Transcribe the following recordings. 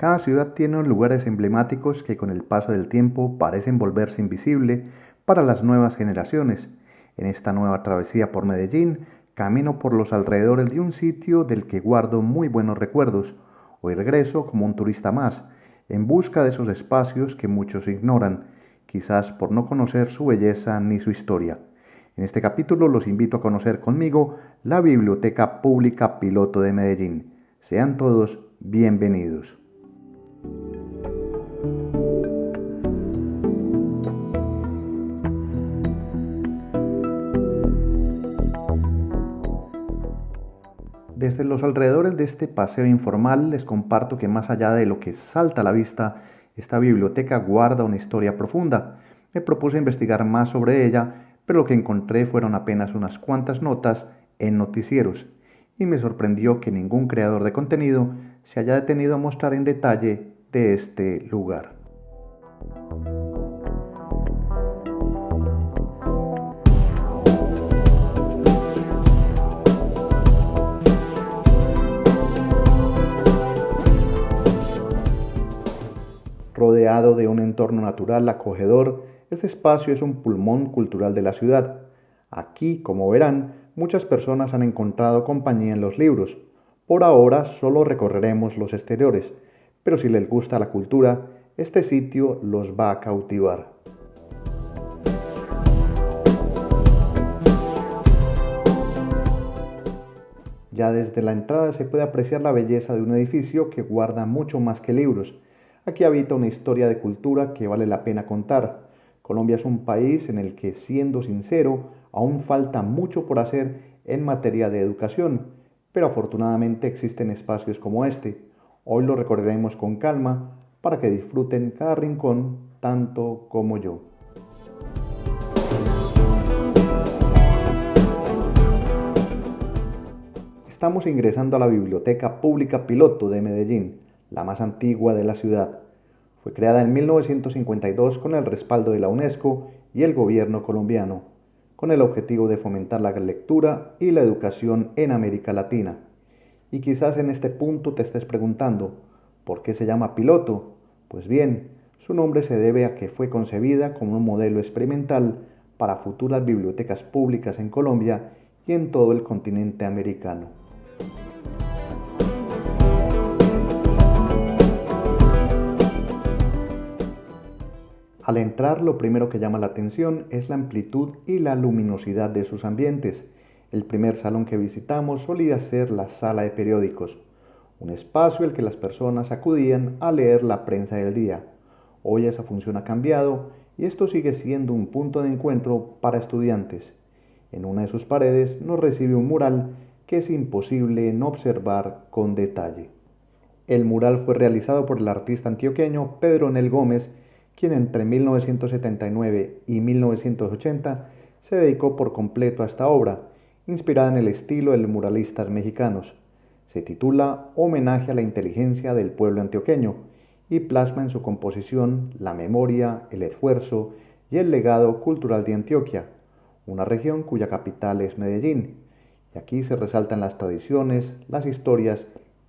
Cada ciudad tiene unos lugares emblemáticos que con el paso del tiempo parecen volverse invisible para las nuevas generaciones. En esta nueva travesía por Medellín, camino por los alrededores de un sitio del que guardo muy buenos recuerdos. Hoy regreso como un turista más, en busca de esos espacios que muchos ignoran, quizás por no conocer su belleza ni su historia. En este capítulo los invito a conocer conmigo la Biblioteca Pública Piloto de Medellín. Sean todos bienvenidos. Desde los alrededores de este paseo informal les comparto que más allá de lo que salta a la vista, esta biblioteca guarda una historia profunda. Me propuse investigar más sobre ella, pero lo que encontré fueron apenas unas cuantas notas en noticieros, y me sorprendió que ningún creador de contenido se haya detenido a mostrar en detalle de este lugar. Rodeado de un entorno natural acogedor, este espacio es un pulmón cultural de la ciudad. Aquí, como verán, muchas personas han encontrado compañía en los libros. Por ahora solo recorreremos los exteriores, pero si les gusta la cultura, este sitio los va a cautivar. Ya desde la entrada se puede apreciar la belleza de un edificio que guarda mucho más que libros. Aquí habita una historia de cultura que vale la pena contar. Colombia es un país en el que, siendo sincero, aún falta mucho por hacer en materia de educación, pero afortunadamente existen espacios como este. Hoy lo recorreremos con calma para que disfruten cada rincón tanto como yo. Estamos ingresando a la Biblioteca Pública Piloto de Medellín, la más antigua de la ciudad. Fue creada en 1952 con el respaldo de la UNESCO y el gobierno colombiano, con el objetivo de fomentar la lectura y la educación en América Latina. Y quizás en este punto te estés preguntando, ¿por qué se llama piloto? Pues bien, su nombre se debe a que fue concebida como un modelo experimental para futuras bibliotecas públicas en Colombia y en todo el continente americano. Al entrar, lo primero que llama la atención es la amplitud y la luminosidad de sus ambientes. El primer salón que visitamos solía ser la sala de periódicos, un espacio al que las personas acudían a leer la prensa del día. Hoy esa función ha cambiado y esto sigue siendo un punto de encuentro para estudiantes. En una de sus paredes nos recibe un mural que es imposible no observar con detalle. El mural fue realizado por el artista antioqueño Pedro Nel Gómez, quien entre 1979 y 1980 se dedicó por completo a esta obra, inspirada en el estilo de los muralistas mexicanos. Se titula Homenaje a la inteligencia del pueblo antioqueño y plasma en su composición la memoria, el esfuerzo y el legado cultural de Antioquia, una región cuya capital es Medellín. Y aquí se resaltan las tradiciones, las historias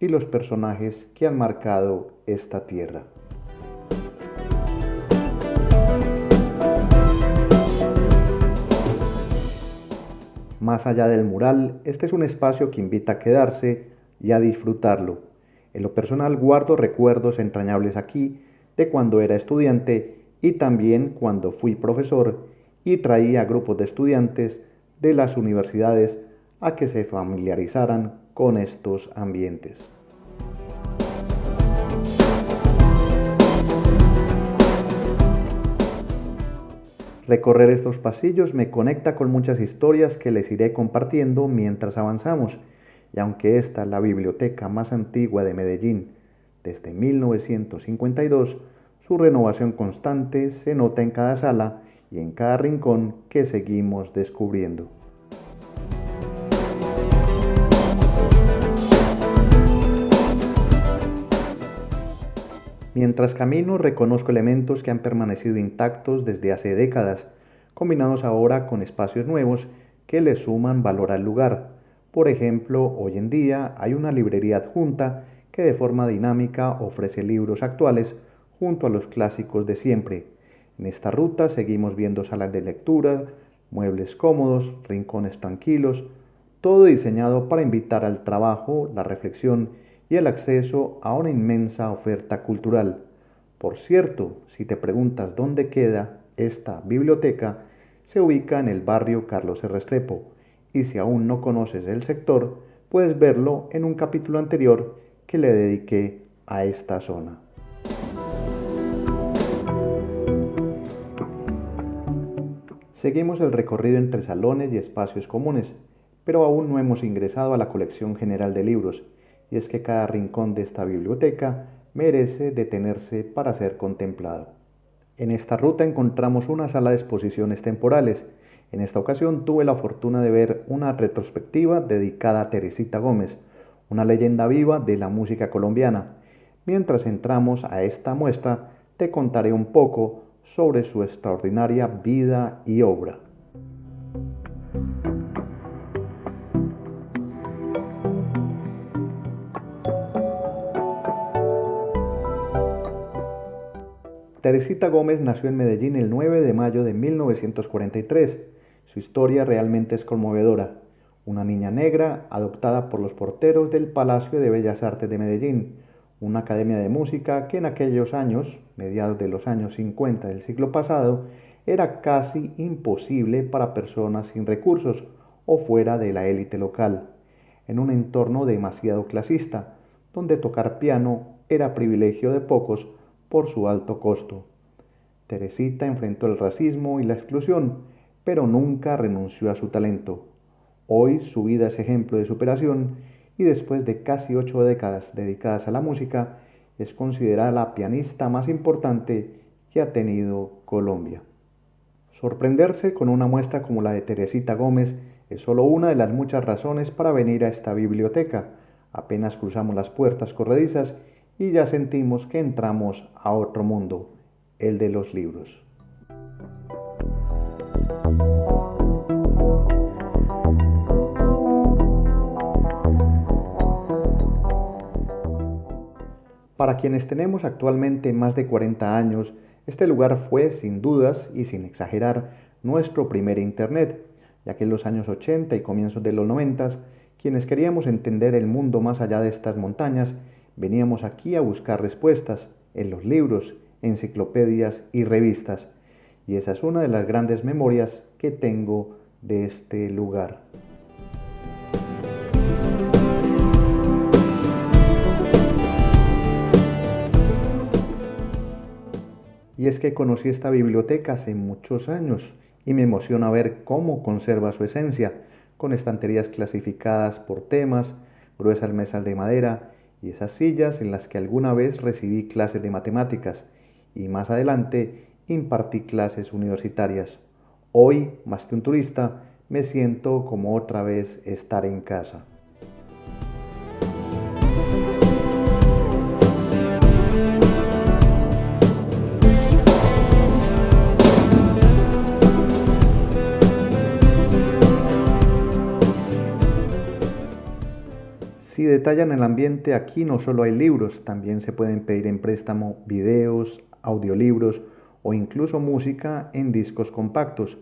y los personajes que han marcado esta tierra. Más allá del mural, este es un espacio que invita a quedarse y a disfrutarlo. En lo personal guardo recuerdos entrañables aquí de cuando era estudiante y también cuando fui profesor y traía a grupos de estudiantes de las universidades a que se familiarizaran con estos ambientes. Recorrer estos pasillos me conecta con muchas historias que les iré compartiendo mientras avanzamos, y aunque esta es la biblioteca más antigua de Medellín desde 1952, su renovación constante se nota en cada sala y en cada rincón que seguimos descubriendo. Mientras camino reconozco elementos que han permanecido intactos desde hace décadas, combinados ahora con espacios nuevos que le suman valor al lugar. Por ejemplo, hoy en día hay una librería adjunta que de forma dinámica ofrece libros actuales junto a los clásicos de siempre. En esta ruta seguimos viendo salas de lectura, muebles cómodos, rincones tranquilos, todo diseñado para invitar al trabajo, la reflexión y el acceso a una inmensa oferta cultural. Por cierto, si te preguntas dónde queda esta biblioteca, se ubica en el barrio Carlos R. Restrepo, y si aún no conoces el sector, puedes verlo en un capítulo anterior que le dediqué a esta zona. Seguimos el recorrido entre salones y espacios comunes, pero aún no hemos ingresado a la colección general de libros, y es que cada rincón de esta biblioteca merece detenerse para ser contemplado. En esta ruta encontramos una sala de exposiciones temporales. En esta ocasión tuve la fortuna de ver una retrospectiva dedicada a Teresita Gómez, una leyenda viva de la música colombiana. Mientras entramos a esta muestra, te contaré un poco sobre su extraordinaria vida y obra. Teresita Gómez nació en Medellín el 9 de mayo de 1943. Su historia realmente es conmovedora. Una niña negra adoptada por los porteros del Palacio de Bellas Artes de Medellín, una academia de música que en aquellos años, mediados de los años 50 del siglo pasado, era casi imposible para personas sin recursos o fuera de la élite local, en un entorno demasiado clasista, donde tocar piano era privilegio de pocos por su alto costo. Teresita enfrentó el racismo y la exclusión, pero nunca renunció a su talento. Hoy su vida es ejemplo de superación y después de casi 8 décadas dedicadas a la música, es considerada la pianista más importante que ha tenido Colombia. Sorprenderse con una muestra como la de Teresita Gómez es solo una de las muchas razones para venir a esta biblioteca. Apenas cruzamos las puertas corredizas y ya sentimos que entramos a otro mundo, el de los libros. Para quienes tenemos actualmente más de 40 años, este lugar fue, sin dudas y sin exagerar, nuestro primer Internet, ya que en los años 80 y comienzos de los 90, quienes queríamos entender el mundo más allá de estas montañas, veníamos aquí a buscar respuestas en los libros, enciclopedias y revistas, y esa es una de las grandes memorias que tengo de este lugar. Y es que conocí esta biblioteca hace muchos años y me emociona ver cómo conserva su esencia, con estanterías clasificadas por temas, gruesas mesas de madera y esas sillas en las que alguna vez recibí clases de matemáticas y más adelante impartí clases universitarias. Hoy, más que un turista, me siento como otra vez estar en casa. Si detallan el ambiente, aquí no solo hay libros, también se pueden pedir en préstamo videos, audiolibros o incluso música en discos compactos.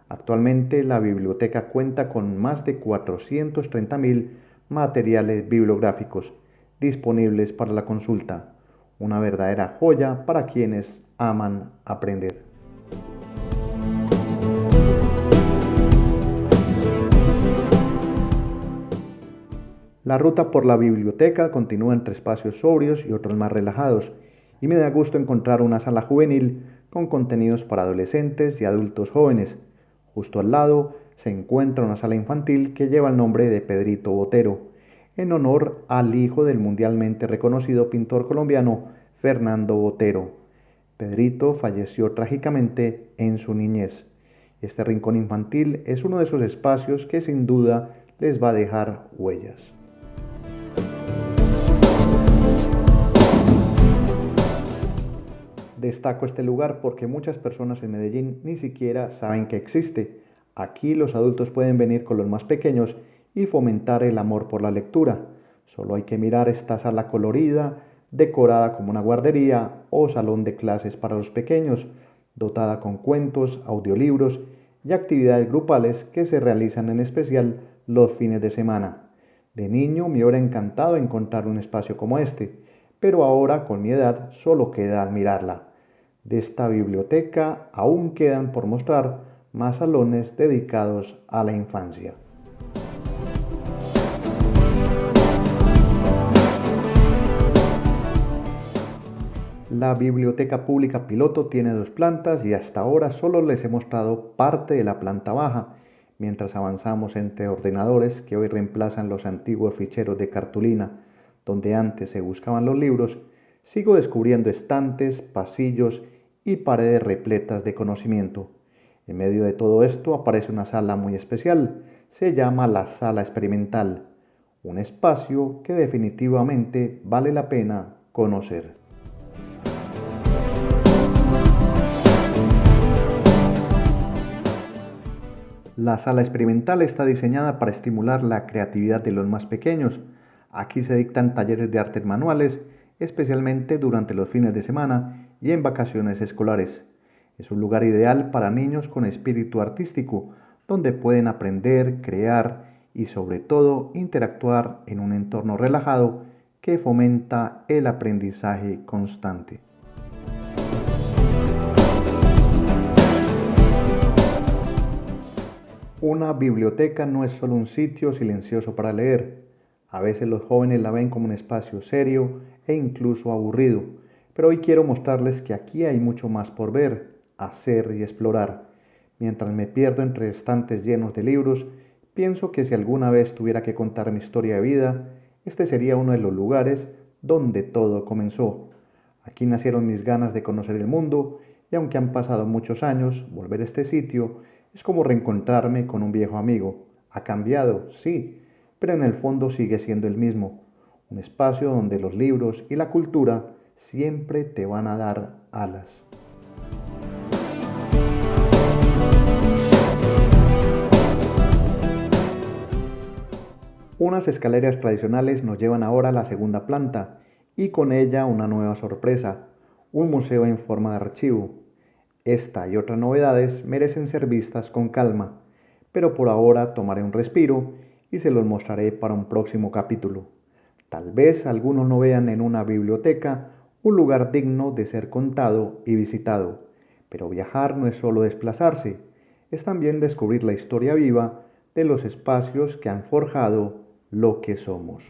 Actualmente la biblioteca cuenta con más de 430.000 materiales bibliográficos disponibles para la consulta. Una verdadera joya para quienes aman aprender. La ruta por la biblioteca continúa entre espacios sobrios y otros más relajados, y me da gusto encontrar una sala juvenil con contenidos para adolescentes y adultos jóvenes. Justo al lado se encuentra una sala infantil que lleva el nombre de Pedrito Botero, en honor al hijo del mundialmente reconocido pintor colombiano Fernando Botero. Pedrito falleció trágicamente en su niñez. Este rincón infantil es uno de esos espacios que sin duda les va a dejar huellas. Destaco este lugar porque muchas personas en Medellín ni siquiera saben que existe. Aquí los adultos pueden venir con los más pequeños y fomentar el amor por la lectura. Solo hay que mirar esta sala colorida, decorada como una guardería o salón de clases para los pequeños, dotada con cuentos, audiolibros y actividades grupales que se realizan en especial los fines de semana. De niño me hubiera encantado encontrar un espacio como este, pero ahora con mi edad solo queda admirarla. De esta biblioteca aún quedan por mostrar más salones dedicados a la infancia. La Biblioteca Pública Piloto tiene 2 plantas y hasta ahora solo les he mostrado parte de la planta baja, mientras avanzamos entre ordenadores que hoy reemplazan los antiguos ficheros de cartulina, donde antes se buscaban los libros. Sigo descubriendo estantes, pasillos y paredes repletas de conocimiento. En medio de todo esto aparece una sala muy especial. Se llama la Sala Experimental, un espacio que definitivamente vale la pena conocer. La sala experimental está diseñada para estimular la creatividad de los más pequeños. Aquí se dictan talleres de artes manuales, especialmente durante los fines de semana y en vacaciones escolares. Es un lugar ideal para niños con espíritu artístico, donde pueden aprender, crear y sobre todo interactuar en un entorno relajado que fomenta el aprendizaje constante. Una biblioteca no es solo un sitio silencioso para leer. A veces los jóvenes la ven como un espacio serio e incluso aburrido, pero hoy quiero mostrarles que aquí hay mucho más por ver, hacer y explorar. Mientras me pierdo entre estantes llenos de libros, pienso que si alguna vez tuviera que contar mi historia de vida, este sería uno de los lugares donde todo comenzó. Aquí nacieron mis ganas de conocer el mundo y aunque han pasado muchos años, volver a este sitio es como reencontrarme con un viejo amigo. Ha cambiado, sí, pero en el fondo sigue siendo el mismo. Un espacio donde los libros y la cultura siempre te van a dar alas. Unas escaleras tradicionales nos llevan ahora a la 2.ª planta y con ella una nueva sorpresa, un museo en forma de archivo. Esta y otras novedades merecen ser vistas con calma, pero por ahora tomaré un respiro y se los mostraré para un próximo capítulo. Tal vez algunos no vean en una biblioteca un lugar digno de ser contado y visitado, pero viajar no es solo desplazarse, es también descubrir la historia viva de los espacios que han forjado lo que somos.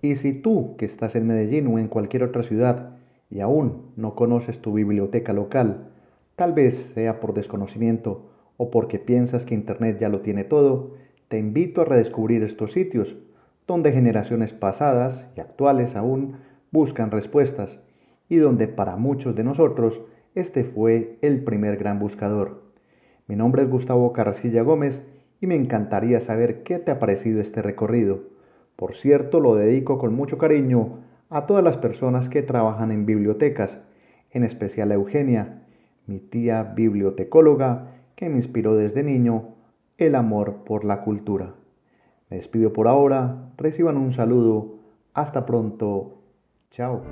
Y si tú, que estás en Medellín o en cualquier otra ciudad y aún no conoces tu biblioteca local, tal vez sea por desconocimiento o porque piensas que Internet ya lo tiene todo, te invito a redescubrir estos sitios donde generaciones pasadas y actuales aún buscan respuestas y donde para muchos de nosotros este fue el primer gran buscador. Mi nombre es Gustavo Carrasquilla Gómez y me encantaría saber qué te ha parecido este recorrido. Por cierto, lo dedico con mucho cariño a todas las personas que trabajan en bibliotecas, en especial a Eugenia, mi tía bibliotecóloga que me inspiró desde niño el amor por la cultura. Me despido por ahora, reciban un saludo, hasta pronto, chao.